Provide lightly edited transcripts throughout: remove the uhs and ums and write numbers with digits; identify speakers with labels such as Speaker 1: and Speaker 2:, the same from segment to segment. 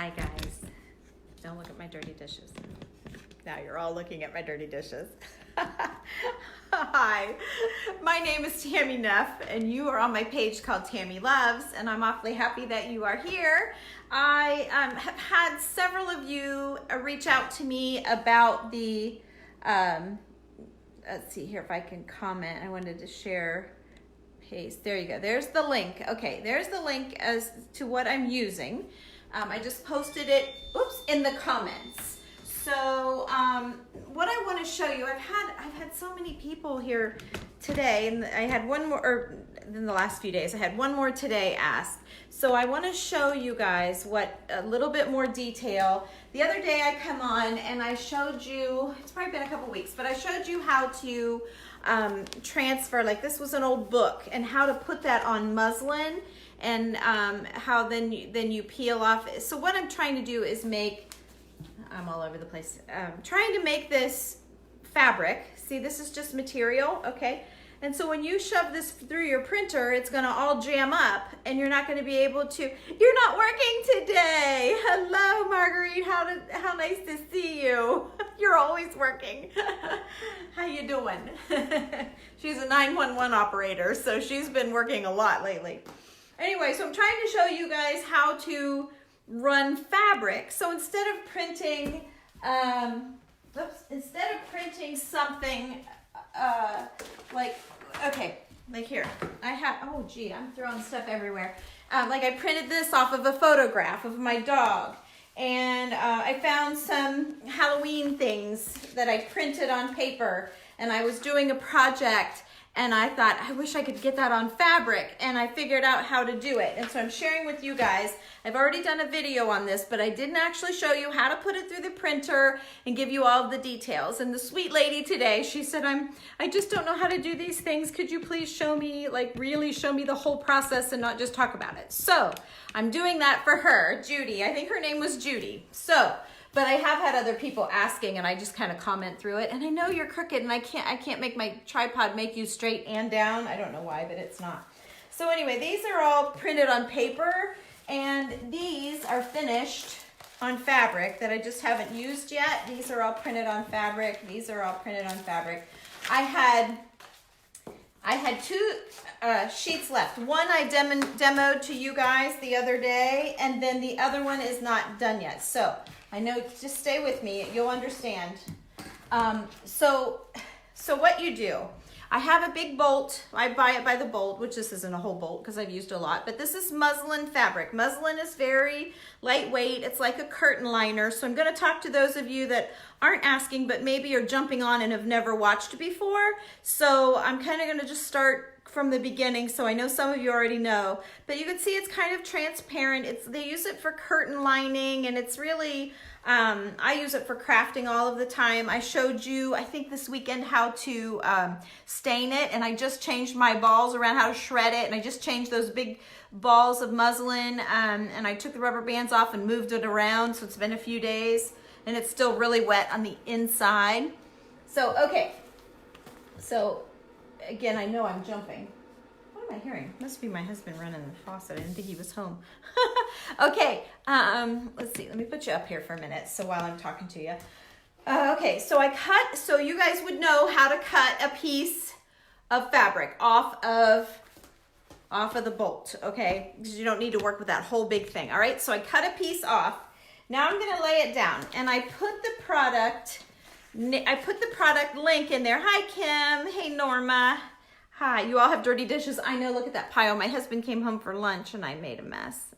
Speaker 1: Hi guys, don't look at my dirty dishes. Now you're all looking at my dirty dishes. Hi, my name is Tammy Neff and you are on my page called Tammy Loves, and I'm awfully happy that you are here. I have had several of you reach out to me about the, let's see here if I can comment. I wanted to share, paste, there you go. There's the link. Okay, there's the link as to what I'm using. I just posted it, in the comments. So what I want to show you, I've had so many people here today, and I had one more, or in the last few days, I had one more today ask. So I want to show you guys what a little bit more detail. The other day I come on and I showed you, it's probably been a couple weeks, but I showed you how to transfer, like this was an old book, and how to put that on muslin, and how then you peel off. So what I'm trying to do is make, I'm all over the place, trying to make this fabric. See, this is just material, okay? And so when you shove this through your printer, it's gonna all jam up and you're not gonna be able to, you're not working today. Hello, Marguerite, how nice to see you. You're always working. How you doing? She's a 911 operator, so she's been working a lot lately. Anyway, so I'm trying to show you guys how to run fabric. So instead of printing, something like, okay, like here, I have, oh gee, I'm throwing stuff everywhere. Like I printed this off of a photograph of my dog, and I found some Halloween things that I printed on paper, and I was doing a project, and I thought, I wish I could get that on fabric, and I figured out how to do it. And so I'm sharing with you guys. I've already done a video on this, but I didn't actually show you how to put it through the printer and give you all of the details. And the sweet lady today, she said, I just don't know how to do these things. Could you please show me, like really show me the whole process and not just talk about it? So I'm doing that for her, Judy. I think her name was Judy. So, but I have had other people asking, and I just kind of comment through it. And I know you're crooked, and I can't make my tripod make you straight and down. I don't know why, but it's not. So anyway, these are all printed on paper, and these are finished on fabric that I just haven't used yet. These are all printed on fabric. These are all printed on fabric. I had two sheets left. One I demoed to you guys the other day, and then the other one is not done yet. So I know, just stay with me, you'll understand. So what you do, I have a big bolt. I buy it by the bolt, which this isn't a whole bolt because I've used a lot, but this is muslin fabric. Muslin is very lightweight. It's like a curtain liner. So I'm going to talk to those of you that aren't asking, but maybe are jumping on and have never watched before. So I'm kind of going to just start from the beginning. So I know some of you already know, but you can see it's kind of transparent. They use it for curtain lining, and it's really, I use it for crafting all of the time. I showed you, I think this weekend, how to stain it, and I just changed my balls around, how to shred it, and I just changed those big balls of muslin, and I took the rubber bands off and moved it around, so it's been a few days, and it's still really wet on the inside. So, okay, so again, I know I'm jumping. What am I hearing? Must be my husband running the faucet. I didn't think he was home. Okay, let's see. Let me put you up here for a minute, so while I'm talking to you. Okay, so I cut, so you guys would know how to cut a piece of fabric off of the bolt, okay? Because you don't need to work with that whole big thing, all right? So I cut a piece off. Now I'm gonna lay it down, and I put the product link in there. Hi, Kim. Hey, Norma. Hi. You all have dirty dishes. I know. Look at that pile. My husband came home for lunch, and I made a mess.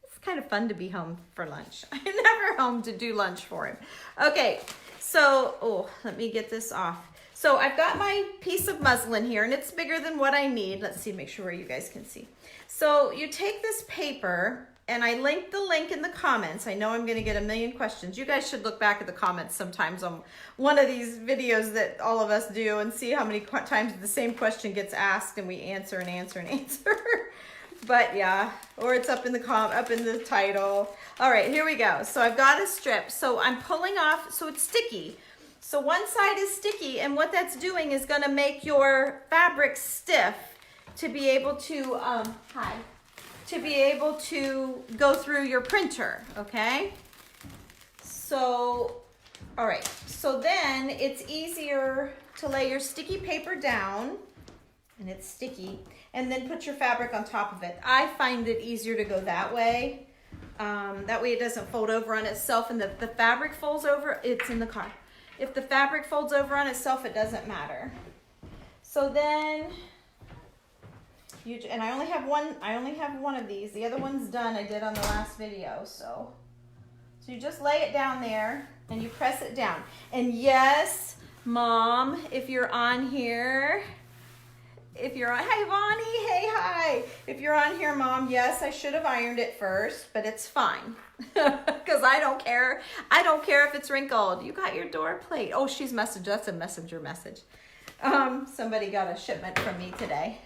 Speaker 1: It's kind of fun to be home for lunch. I'm never home to do lunch for him. Okay. So, let me get this off. So I've got my piece of muslin here, and it's bigger than what I need. Let's see, make sure you guys can see. So you take this paper, and I linked the link in the comments. I know I'm going to get a million questions. You guys should look back at the comments sometimes on one of these videos that all of us do and see how many times the same question gets asked and we answer and answer and answer. But yeah, or it's up in the title. All right, here we go. So I've got a strip. So I'm pulling off, so it's sticky. So one side is sticky, and what that's doing is going to make your fabric stiff to be able to, to be able to go through your printer, okay? So, all right, so then it's easier to lay your sticky paper down, and it's sticky, and then put your fabric on top of it. I find it easier to go that way. That way it doesn't fold over on itself, and the fabric folds over, it's in the car. If the fabric folds over on itself, it doesn't matter. So then, and I only have one of these. The other one's done, I did on the last video, so you just lay it down there and you press it down. And yes, Mom, if you're on here, hi Vonnie, hey, hi. If you're on here, Mom, yes, I should have ironed it first, but it's fine. Because I don't care. I don't care if it's wrinkled. You got your door plate. Oh, she's messaged. That's a messenger message. Somebody got a shipment from me today.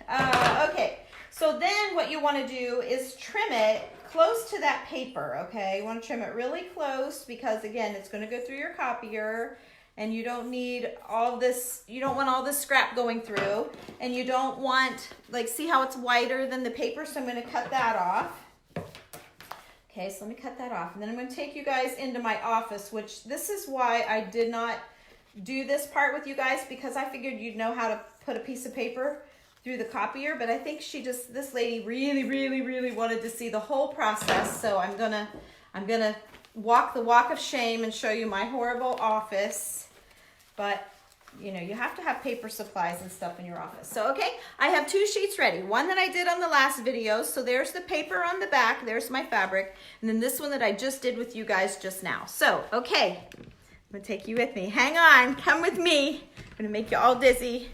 Speaker 1: Okay, so then what you want to do is trim it close to that paper, okay? You want to trim it really close because, again, it's going to go through your copier, and you don't need all this, you don't want all this scrap going through, and you don't want, like, see how it's wider than the paper, so I'm going to cut that off. Okay, so let me cut that off, and then I'm going to take you guys into my office, which this is why I did not do this part with you guys, because I figured you'd know how to put a piece of paper through the copier, but I think this lady really wanted to see the whole process, so I'm gonna walk the walk of shame and show you my horrible office. But you know, you have to have paper supplies and stuff in your office. So okay, I have 2 sheets ready. One that I did on the last video, so there's the paper on the back, there's my fabric, and then this one that I just did with you guys just now. So okay, I'm gonna take you with me. Hang on, come with me. I'm gonna make you all dizzy.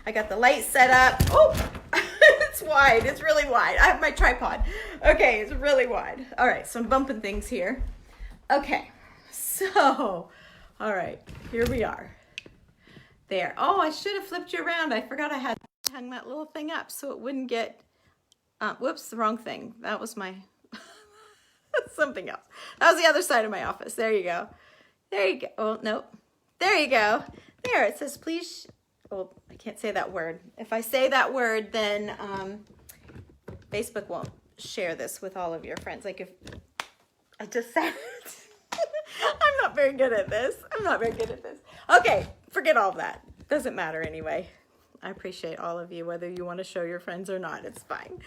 Speaker 1: I got the light set up. Oh, it's wide, it's really wide. I have my tripod. Okay, it's really wide. All right, so I'm bumping things here. Okay, so, all right, here we are. There. Oh, I should have flipped you around. I forgot I had hung that little thing up so it wouldn't get, whoops, the wrong thing. That was my, something else. That was the other side of my office. There you go. There you go. Oh, no. There you go. There, it says, please, oh, I can't say that word. If I say that word, then Facebook won't share this with all of your friends. Like if I just said it. I'm not very good at this. Okay, forget all of that. Doesn't matter anyway. I appreciate all of you, whether you want to show your friends or not. It's fine.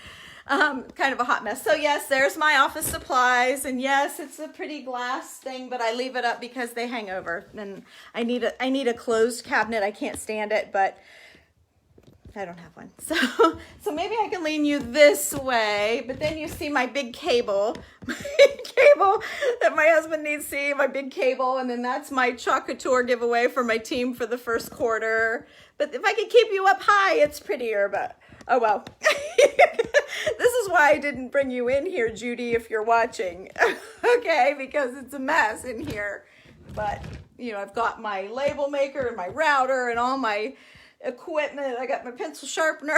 Speaker 1: Kind of a hot mess. So yes, there's my office supplies, and yes, it's a pretty glass thing, but I leave it up because they hang over, and I need a closed cabinet. I can't stand it, but I don't have one. So maybe I can lean you this way, but then you see my big cable, that my husband needs to see, my big cable, and then that's my chocolate tour giveaway for my team for the first quarter. But if I could keep you up high, it's prettier, but oh well. This is why I didn't bring you in here, Judy, if you're watching, okay, because it's a mess in here. But, you know, I've got my label maker and my router and all my equipment. I got my pencil sharpener,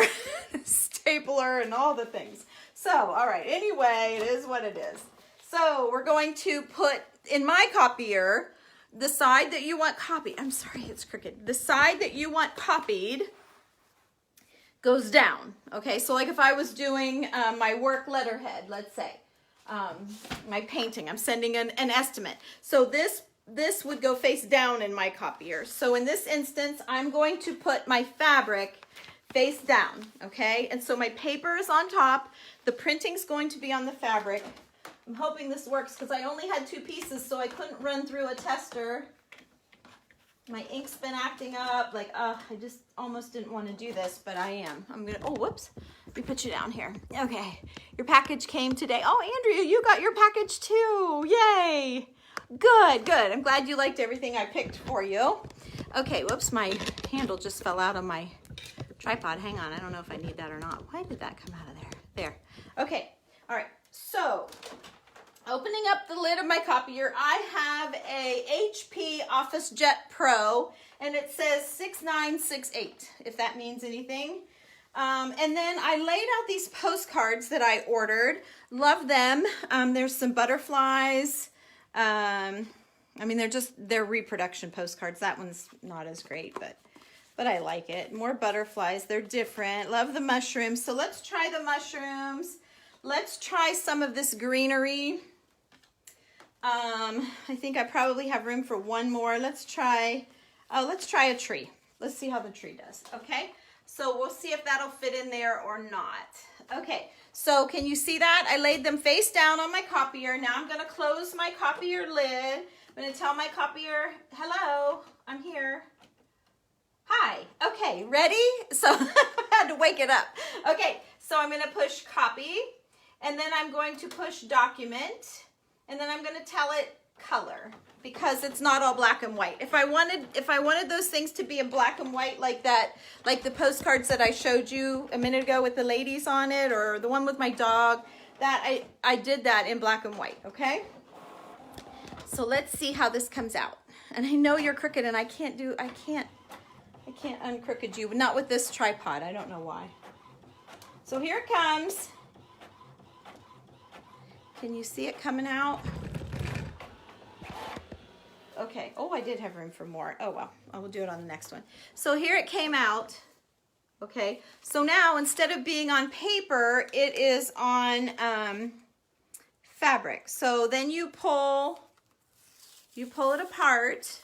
Speaker 1: stapler, and all the things. So, all right, anyway, it is what it is. So we're going to put in my copier the side that you want copied. I'm sorry, it's crooked. The side that you want copied goes down. Okay, so like if I was doing my work letterhead, let's say, my painting, I'm sending an estimate. So this would go face down in my copier. So in this instance, I'm going to put my fabric face down, okay? And so my paper is on top. The printing's going to be on the fabric. I'm hoping this works because I only had 2 pieces, so I couldn't run through a tester. My ink's been acting up. Like, I just almost didn't want to do this, but I am. I'm gonna, oh, whoops. Let me put you down here. Okay, your package came today. Oh, Andrea, you got your package too. Yay. Good. I'm glad you liked everything I picked for you. Okay, whoops, my handle just fell out of my tripod. Hang on, I don't know if I need that or not. Why did that come out of there? There. Okay, all right, so opening up the lid of my copier, I have a HP OfficeJet Pro, and it says 6968, if that means anything. And then I laid out these postcards that I ordered. Love them. There's some butterflies. I mean, they're reproduction postcards. That one's not as great, but I like it. More butterflies. They're different. Love the mushrooms. So let's try the mushrooms. let's try some of this greenery. I think I probably have room for one more. Let's try a tree. Let's see how the tree does, okay? So we'll see if that'll fit in there or not. Okay, so can you see that? I laid them face down on my copier. Now I'm gonna close my copier lid. I'm gonna tell my copier, hello, I'm here. Hi, okay, ready? So I had to wake it up. Okay, so I'm gonna push copy, and then I'm going to push document, and then I'm gonna tell it color, because it's not all black and white. If I wanted those things to be in black and white like that, like the postcards that I showed you a minute ago with the ladies on it, or the one with my dog, that I did that in black and white, okay? So let's see how this comes out. And I know you're crooked, and I can't uncrooked you, not with this tripod. I don't know why. So here it comes. Can you see it coming out? Okay. Oh, I did have room for more. Oh, well. I will do it on the next one. So here it came out. Okay. So now, instead of being on paper, it is on fabric. So then you pull it apart.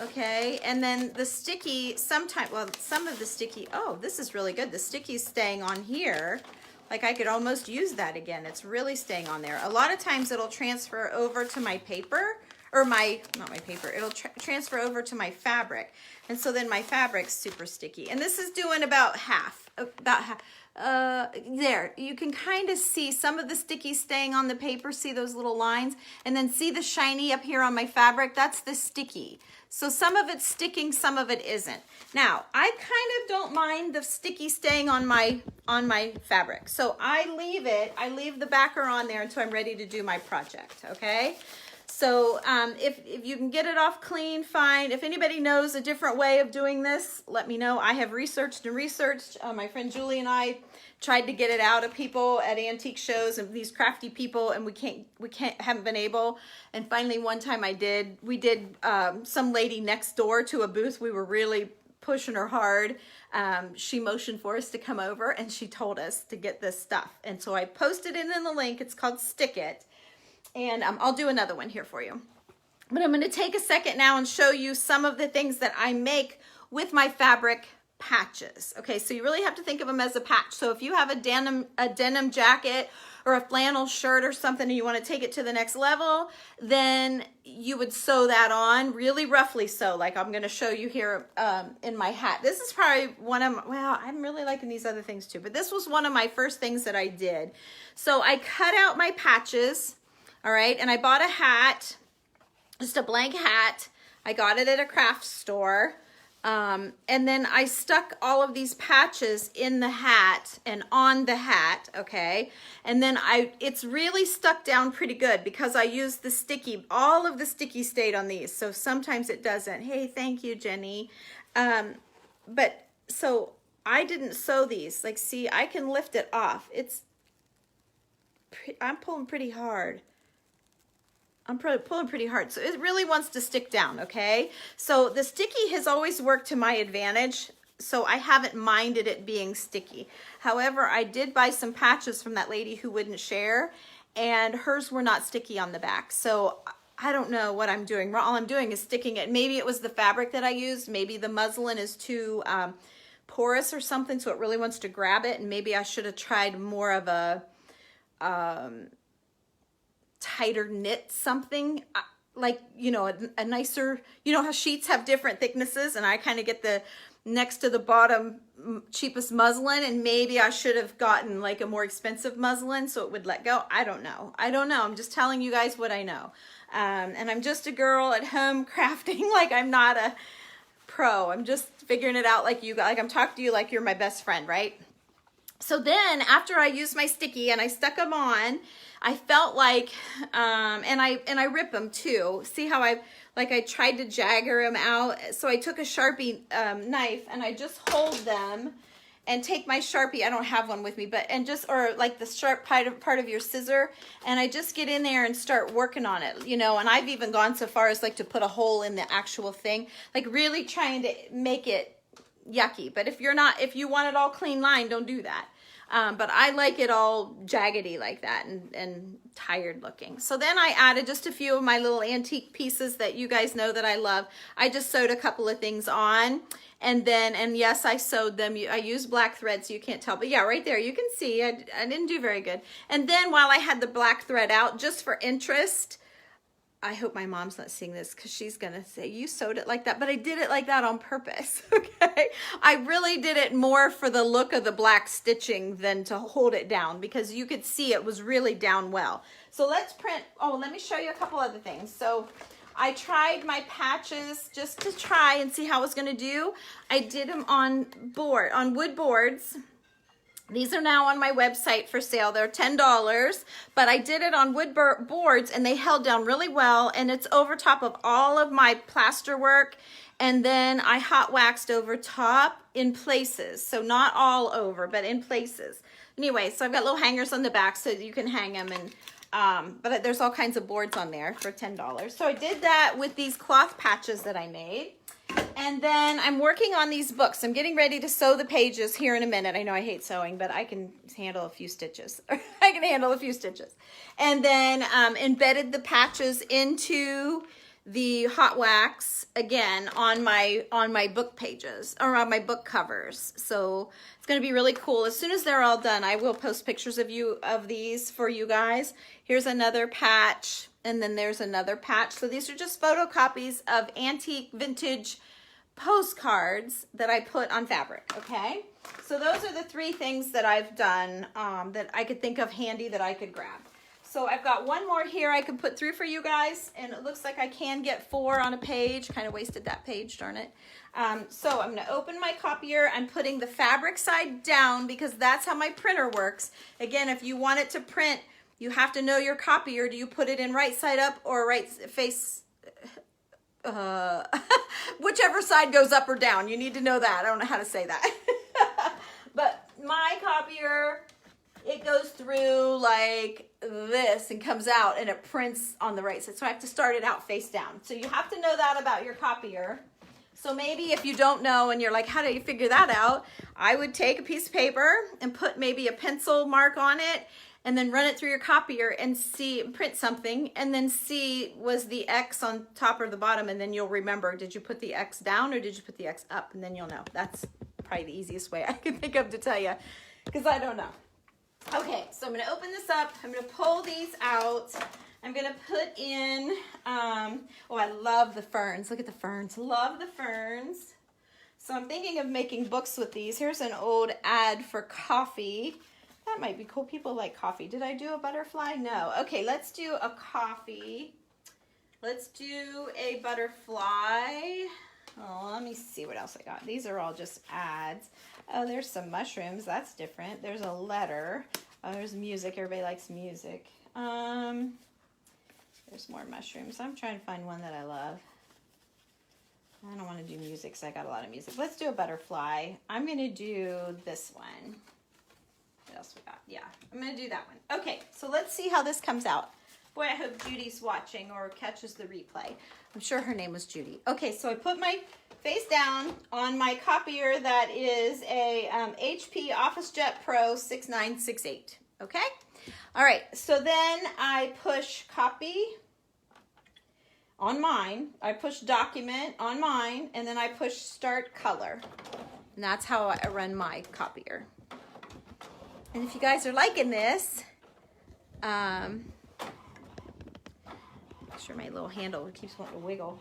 Speaker 1: Okay. And then the sticky, some of the sticky, oh, this is really good. The sticky's staying on here. Like I could almost use that again. It's really staying on there. A lot of times it'll transfer over to my paper, or not my paper, it'll transfer over to my fabric. And so then my fabric's super sticky. And this is doing about half. There, you can kind of see some of the sticky staying on the paper. See those little lines? And then see the shiny up here on my fabric? That's the sticky. So some of it's sticking, some of it isn't. Now, I kind of don't mind the sticky staying on my fabric. So I leave the backer on there until I'm ready to do my project, okay? So if you can get it off clean, fine. If anybody knows a different way of doing this, let me know. I have researched and researched. My friend Julie and I tried to get it out of people at antique shows and these crafty people, and haven't been able. And finally, one time we did some lady next door to a booth. We were really pushing her hard. She motioned for us to come over, and she told us to get this stuff. And so I posted it in the link. It's called Stick It. And I'll do another one here for you. But I'm going to take a second now and show you some of the things that I make with my fabric patches. Okay, so you really have to think of them as a patch. So if you have a denim jacket or a flannel shirt or something and you want to take it to the next level, then you would sew that on really roughly sew, like I'm going to show you here in my hat. This is probably I'm really liking these other things too, but this was one of my first things that I did. So I cut out my patches. All right, and I bought a hat, just a blank hat. I got it at a craft store. And then I stuck all of these patches in the hat and on the hat, okay? And then it's really stuck down pretty good because I used the sticky. All of the sticky stayed on these, so sometimes it doesn't. Hey, thank you, Jenny. But so I didn't sew these. Like, see, I can lift it off. I'm pulling pretty hard. I'm pulling pretty hard, so it really wants to stick down, okay? So the sticky has always worked to my advantage, so I haven't minded it being sticky. However, I did buy some patches from that lady who wouldn't share, and hers were not sticky on the back. So I don't know what I'm doing wrong. All I'm doing is sticking it. Maybe it was the fabric that I used. Maybe the muslin is too porous or something, so it really wants to grab it, and maybe I should have tried more of a tighter knit something, like, you know, a nicer, you know how sheets have different thicknesses, and I kind of get the next to the bottom cheapest muslin, and maybe I should have gotten like a more expensive muslin so it would let go. I don't know. I'm just telling you guys what I know. And I'm just a girl at home crafting. Like, I'm not a pro. I'm just figuring it out like you guys. Like, I'm talking to you like you're my best friend, right? So then after I used my sticky and I stuck them on, I felt like, and I rip them too. See how I tried to jagger them out. So I took a Sharpie knife and I just hold them and take my Sharpie. I don't have one with me, or like the sharp part of your scissor. And I just get in there and start working on it, you know, and I've even gone so far as like to put a hole in the actual thing, like really trying to make it yucky. But if you want it all clean line, don't do that. But I like it all jaggedy like that and tired looking. So then I added just a few of my little antique pieces that you guys know that I love. I just sewed a couple of things on. And then, and yes, I sewed them. I used black thread so you can't tell. But yeah, right there, you can see I didn't do very good. And then while I had the black thread out, just for interest, I hope my mom's not seeing this because she's going to say, you sewed it like that. But I did it like that on purpose, okay? I really did it more for the look of the black stitching than to hold it down because you could see it was really down well. So let's print. Oh, let me show you a couple other things. So I tried my patches just to try and see how I was going to do. I did them on wood boards. These are now on my website for sale. They're $10, but I did it on wood boards and they held down really well, and it's over top of all of my plaster work, and then I hot waxed over top in places. So not all over, but in places. Anyway, so I've got little hangers on the back so you can hang them, and but there's all kinds of boards on there for $10. So I did that with these cloth patches that I made. And then I'm working on these books. I'm getting ready to sew the pages here in a minute. I know I hate sewing, but I can handle a few stitches. I can handle a few stitches. And then embedded the patches into the hot wax again on my book pages, or on my book covers. So it's going to be really cool. As soon as they're all done, I will post pictures of these for you guys. Here's another patch. And then there's another patch. So these are just photocopies of antique vintage postcards that I put on fabric, okay? So those are the three things that I've done that I could think of handy that I could grab. So I've got one more here I can put through for you guys, and it looks like I can get 4 on a page. Kind of wasted that page, darn it. So I'm gonna open my copier. I'm putting the fabric side down because that's how my printer works. Again, if you want it to print, you have to know your copier. Do you put it in right side up or right face? Whichever side goes up or down. You need to know that. I don't know how to say that. But my copier, it goes through like this and comes out and it prints on the right side. So I have to start it out face down. So you have to know that about your copier. So maybe if you don't know and you're like, how do you figure that out? I would take a piece of paper and put maybe a pencil mark on it, and then run it through your copier and see, print something, and then see was the X on top or the bottom, and then you'll remember, did you put the X down or did you put the X up? And then you'll know. That's probably the easiest way I can think of to tell you, because I don't know. Okay, so I'm going to open this up. I'm going to pull these out. I'm going to put in, oh, I love the ferns. Look at the ferns. Love the ferns. So I'm thinking of making books with these. Here's an old ad for coffee. That might be cool. People like coffee. Did I do a butterfly? No. Okay, let's do a coffee. Let's do a butterfly. Oh, let me see what else I got. These are all just ads. Oh, there's some mushrooms. That's different. There's a letter. Oh, there's music. Everybody likes music. There's more mushrooms. I'm trying to find one that I love. I don't want to do music because I got a lot of music. Let's do a butterfly. I'm going to do this one. What else we got? Yeah, I'm going to do that one. Okay, so let's see how this comes out. Boy, I hope Judy's watching or catches the replay. I'm sure her name was Judy. Okay, so I put my face down on my copier that is a HP OfficeJet Pro 6968. Okay? All right, so then I push copy on mine. I push document on mine, and then I push start color. And that's how I run my copier. And if you guys are liking this, make sure my little handle keeps wanting to wiggle.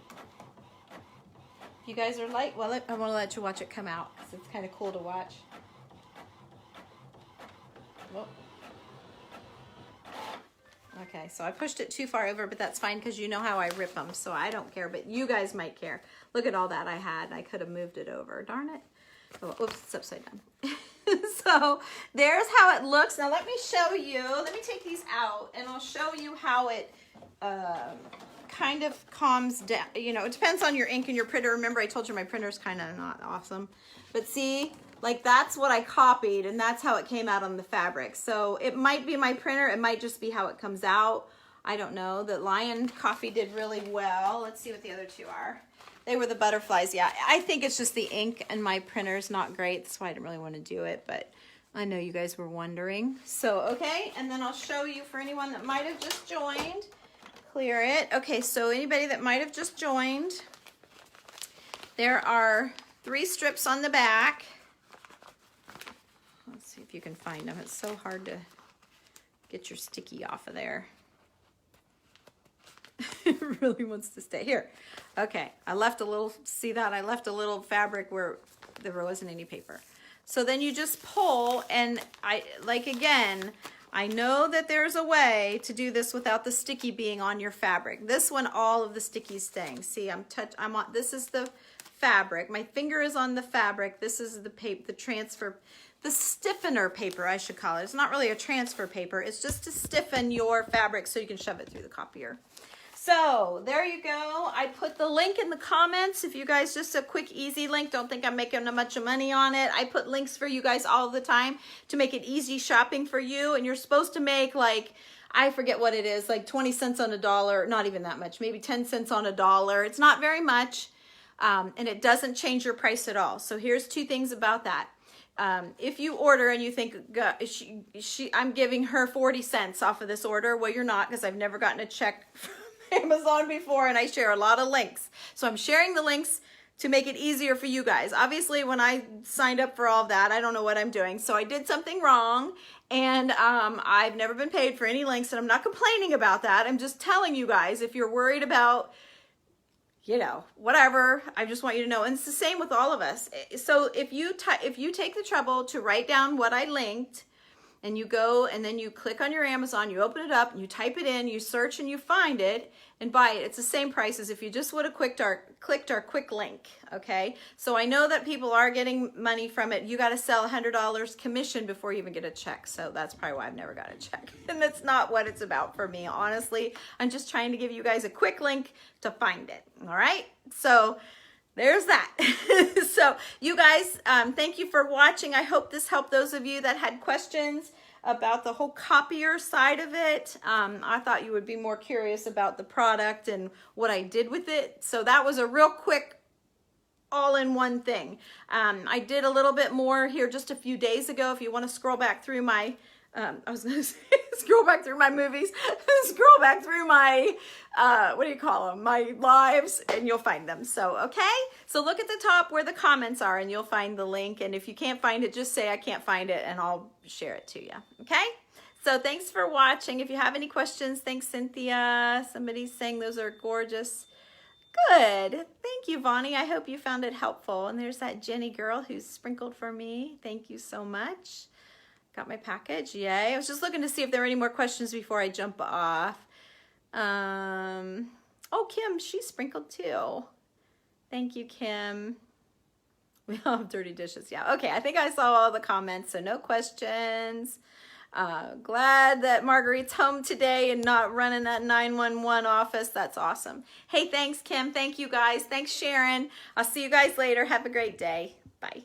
Speaker 1: If you guys are like, well, I want to let you watch it come out because it's kind of cool to watch. Whoa. Okay, so I pushed it too far over, but that's fine because you know how I rip them, so I don't care, but you guys might care. Look at all that I had. I could have moved it over. Darn it. Oh, oops, it's upside down. So there's how it looks. Now let me show you. Let me take these out, and I'll show you how it kind of calms down. You know, it depends on your ink and your printer. Remember, I told you my printer's kind of not awesome. But see, like that's what I copied, and that's how it came out on the fabric. So it might be my printer. It might just be how it comes out. I don't know. The Lion Coffee did really well. Let's see what the other two are. They were the butterflies. Yeah, I think it's just the ink and my printer's not great. That's why I didn't really want to do it. But I know you guys were wondering. So, okay, and then I'll show you for anyone that might have just joined. Clear it. Okay, so anybody that might have just joined, there are 3 strips on the back. Let's see if you can find them. It's so hard to get your sticky off of there. It really wants to stay here. Okay, I left a little, see that? I left a little fabric where there wasn't any paper. So then you just pull, and again, I know that there's a way to do this without the sticky being on your fabric. This one, all of the sticky's staying. See, I'm on, this is the fabric. My finger is on the fabric. This is the paper, the stiffener paper, I should call it. It's not really a transfer paper. It's just to stiffen your fabric so you can shove it through the copier. So there you go. I put the link in the comments. If you guys, just a quick, easy link. Don't think I'm making a bunch of money on it. I put links for you guys all the time to make it easy shopping for you. And you're supposed to make, like, I forget what it is, like 20 cents on a dollar. Not even that much, maybe 10 cents on a dollar. It's not very much. And it doesn't change your price at all. So here's 2 things about that. If you order and you think, I'm giving her 40 cents off of this order. Well, you're not, because I've never gotten a check from Amazon before, and I share a lot of links. So I'm sharing the links to make it easier for you guys. Obviously, when I signed up for all of that, I don't know what I'm doing. So I did something wrong, and I've never been paid for any links, and I'm not complaining about that. I'm just telling you guys, if you're worried about, you know, whatever, I just want you to know. And it's the same with all of us. So if you take the trouble to write down what I linked, and you go and then you click on your Amazon, you open it up, and you type it in, you search and you find it and buy it. It's the same price as if you just would have clicked our quick link, okay? So I know that people are getting money from it. You got to sell $100 commission before you even get a check. So that's probably why I've never got a check. And that's not what it's about for me, honestly. I'm just trying to give you guys a quick link to find it, all right? So there's that. So you guys, thank you for watching. I hope this helped those of you that had questions about the whole copier side of it. I thought you would be more curious about the product and what I did with it. So that was a real quick all-in-one thing. I did a little bit more here just a few days ago. If you want to scroll back through my I was going to say, scroll back through my movies, scroll back through my, what do you call them? My lives, and you'll find them. So, okay? So look at the top where the comments are, and you'll find the link. And if you can't find it, just say, I can't find it, and I'll share it to you. Okay? So thanks for watching. If you have any questions, thanks, Cynthia. Somebody's saying those are gorgeous. Good. Thank you, Vonnie. I hope you found it helpful. And there's that Jenny girl who's sprinkled for me. Thank you so much. Got my package. Yay. I was just looking to see if there were any more questions before I jump off. Oh, Kim, she sprinkled too. Thank you, Kim. We all have dirty dishes. Yeah. Okay. I think I saw all the comments, so no questions. Glad that Marguerite's home today and not running that 911 office. That's awesome. Hey, thanks, Kim. Thank you, guys. Thanks, Sharon. I'll see you guys later. Have a great day. Bye.